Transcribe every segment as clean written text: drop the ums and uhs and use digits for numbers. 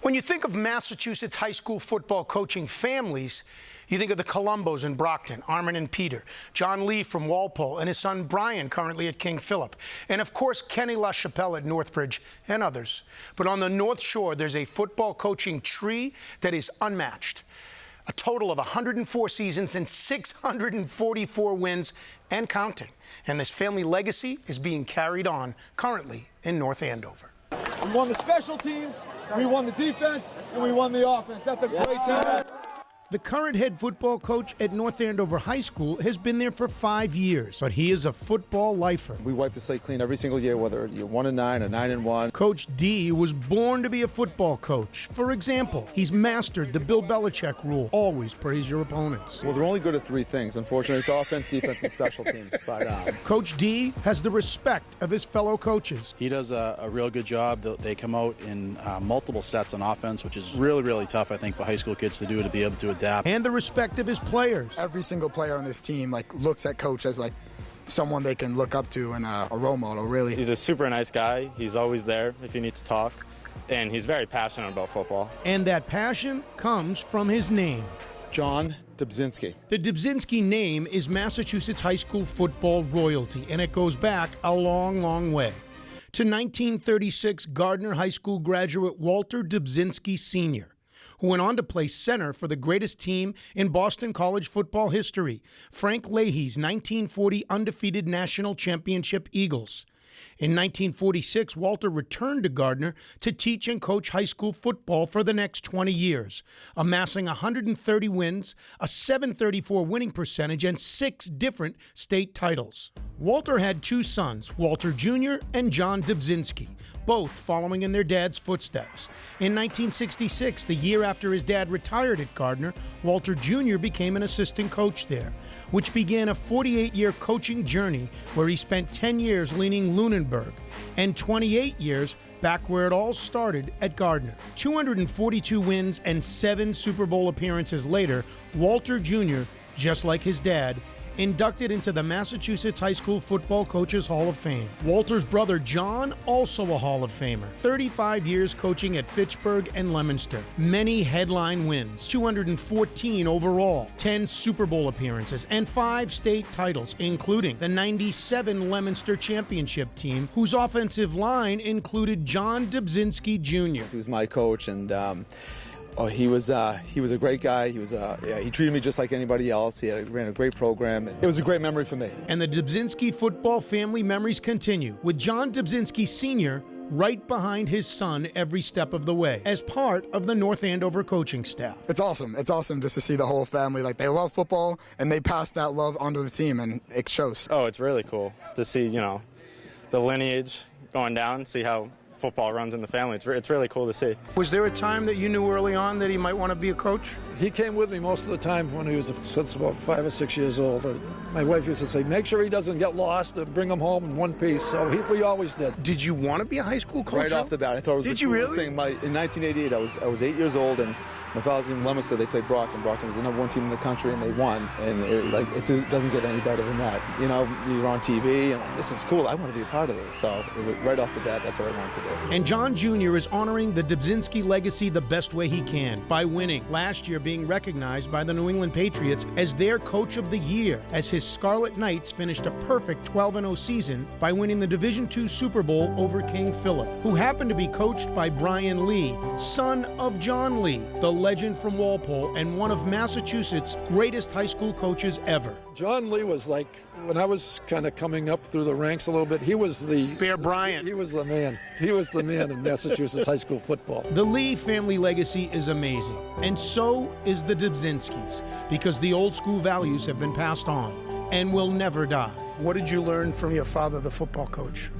When you think of Massachusetts high school football coaching families, you think of the Colombos in Brockton, Armin and Peter, John Lee from Walpole, and his son Brian, currently at King Philip, and of course Kenny LaChapelle at Northbridge, and others. But on the North Shore, there's a football coaching tree that is unmatched. A total of 104 seasons and 644 wins and counting. And this family legacy is being carried on currently in North Andover. We won the special teams, we won the defense, and we won the offense. That's a great team. The current head football coach at North Andover High School has been there for 5 years, but he is a football lifer. We wipe the slate clean every single year, whether you're 1-9 or 9-1. Coach D was born to be a football coach. For example, he's mastered the Bill Belichick rule: always praise your opponents. Well, they're only good at 3 things. Unfortunately, it's offense, defense, and special teams. But Coach D has the respect of his fellow coaches. He does a real good job. They come out in multiple sets on offense, which is really, really tough, I think, for high school kids to do, to be able to adapt. And the respect of his players. Every single player on this team looks at Coach as someone they can look up to and a role model, really. He's a super nice guy. He's always there if you need to talk, and he's very passionate about football. And that passion comes from his name. John Dubzinski. The Dubzinski name is Massachusetts high school football royalty, and it goes back a long, long way. To 1936 Gardner High School graduate Walter Dubzinski Sr., who went on to play center for the greatest team in Boston college football history, Frank Leahy's 1940 undefeated national championship Eagles. In 1946, Walter returned to Gardner to teach and coach high school football for the next 20 years, amassing 130 wins, a .734 winning percentage, and 6 different state titles. Walter had 2 sons, Walter Jr. and John Dubzinski, both following in their dad's footsteps. In 1966, the year after his dad retired at Gardner, Walter Jr. became an assistant coach there, which began a 48-year coaching journey where he spent 10 years leading Lunenburg and 28 years back where it all started at Gardner. 242 wins and 7 Super Bowl appearances later, Walter Jr., just like his dad, inducted into the Massachusetts High School Football Coaches Hall of Fame. Walter's brother John, also a Hall of Famer. 35 years coaching at Fitchburg and Leominster. Many headline wins, 214 overall, 10 Super Bowl appearances, and 5 state titles, including the '97 Leominster championship team, whose offensive line included John Dubzinski Jr. he was my coach, and he was a great guy. He treated me just like anybody else. He ran a great program. It was a great memory for me. And the Dubzinski football family memories continue, with John Dubzinski Sr. right behind his son every step of the way, as part of the North Andover coaching staff. It's awesome. It's awesome just to see the whole family. They love football, and they pass that love onto the team, and it shows. Oh, it's really cool to see, the lineage going down, see how football runs in the family. It's really cool to see. Was there a time that you knew early on that he might want to be a coach? He came with me most of the time when he was since about 5 or 6 years old. My wife used to say, make sure he doesn't get lost and bring him home in one piece. So we always did. Did you want to be a high school coach? Right off the bat, I thought it was Did the you coolest really? thing. In 1988, I was 8 years old, and my father's in Leominster. They played Brockton. Brockton was the #1 team in the country, and they won. And it doesn't get any better than that. You're on TV, and this is cool. I want to be a part of this. So right off the bat, that's what I wanted to do. And John Jr. is honoring the Dubzinski legacy the best way he can by winning, last year being recognized by the New England Patriots as their Coach of the Year, as his Scarlet Knights finished a perfect 12-0 season by winning the Division II Super Bowl over King Philip, who happened to be coached by Brian Lee, son of John Lee, the legend from Walpole and one of Massachusetts' greatest high school coaches ever. John Lee was when I was kind of coming up through the ranks a little bit, he was the Bear Bryant. He was the man. He was the man in Massachusetts high school football. The Lee family legacy is amazing, and so is the Dubzinskis, because the old school values have been passed on and will never die. What did you learn from your father, the football coach?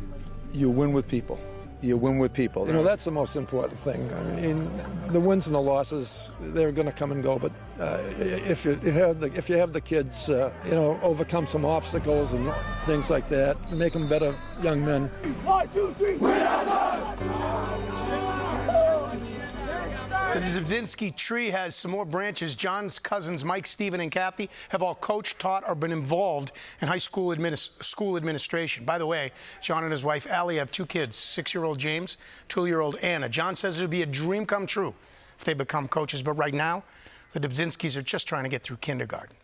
You win with people. You win with people. That's the most important thing. I mean, the wins and the losses, they're going to come and go. But if you have the kids, overcome some obstacles and things like that, make them better young men. 1, 2, 3. The The Dubzinski tree has some more branches. John's cousins, Mike, Stephen, and Kathy, have all coached, taught, or been involved in high school administration. By the way, John and his wife, Allie, have 2 kids, 6-year-old James, 2-year-old Anna. John says it would be a dream come true if they become coaches, but right now, the Dubzinskis are just trying to get through kindergarten.